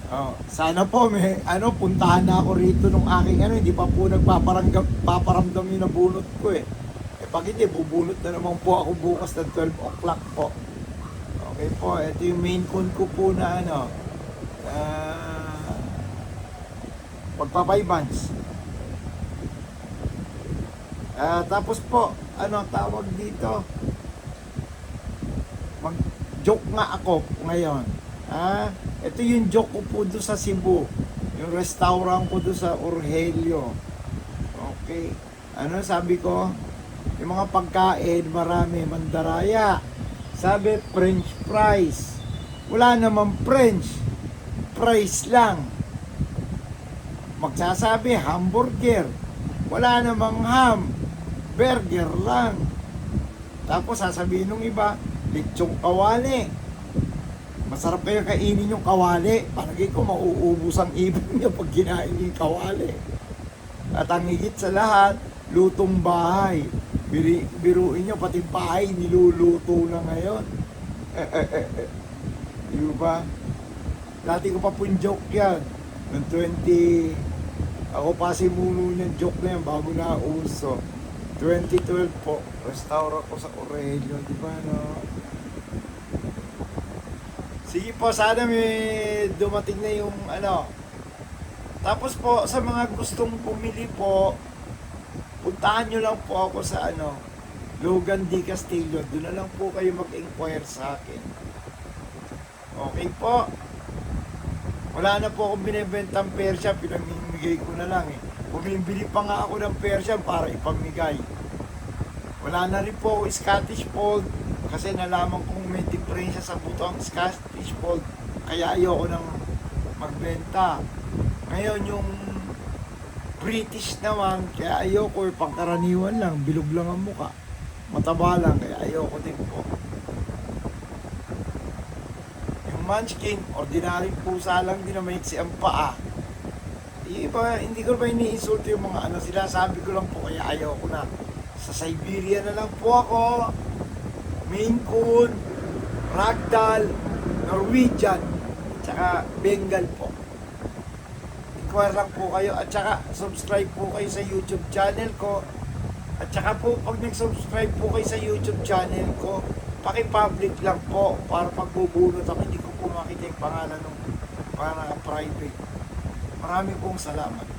Oh, sana po may puntahan na ako rito nung aking hindi pa po paparamdam yung nabunot ko eh. Eh pag hindi, bubunot na naman po ako bukas ng 12 o'clock po. Okay po, ito yung main con ko po na ah, pagpapaybans. Tapos po, tawag dito? Mag-joke nga ako ngayon. Ito yung joke ko po doon sa Cebu. Yung restaurant ko doon sa Urgelio. Okay. Sabi ko? Yung mga pagkain, marami, mandaraya. Sabi, French fries. Wala namang French. Fries lang. Magsasabi, hamburger. Wala namang ham. Burger lang. Tapos sasabihin nung iba, lechong kawali. Masarap kayo kainin yung kawali. Palagi ko mauubos ang ibon niya pag kinain yung kawali. At ang higit sa lahat, lutong bahay. Biruin nyo, pati bahay niluluto na ngayon. Di ba? Dati ko pa pong joke yan. Noong 20, ako pa si Muno niyang joke na yan bago na uso. 2012 po, restaurant ko sa Aurelio, di ba, no? Sige po, sana may dumating na yung Tapos po, sa mga gustong pumili po, puntahan nyo lang po ako sa Logan D. Castillo. Doon na lang po kayo mag-inquire sa akin. Okay po. Wala na po akong binibentang Persian, pinamimigay ko na lang eh. Bumibili pa nga ako ng Persian para ipamigay. Wala na rin po ako Scottish Fold kasi nalaman kong may diferensya sa buto ang Scottish Fold. Kaya ayoko nang magbenta. Ngayon yung British naman, kaya ayoko, pangkaraniwan lang, bilog lang ang muka. Mataba lang, kaya ayoko din po. Yung Munchkin, ordinary pusa lang din na maiksi ang paa. Iba, hindi ko ba iniinsulto yung mga sila, sabi ko lang po, kaya ayoko na. Sa Siberia na lang po ako, Maine Coon, Ragdoll, Norwegian, tsaka Bengal po. Inquire lang po kayo at saka subscribe po kayo sa YouTube channel ko. At saka po pag nag-subscribe po kayo sa YouTube channel ko, paki-public lang po para pag bubunot ako hindi ko po makita yung pangalan ng para private. Maraming pong salamat.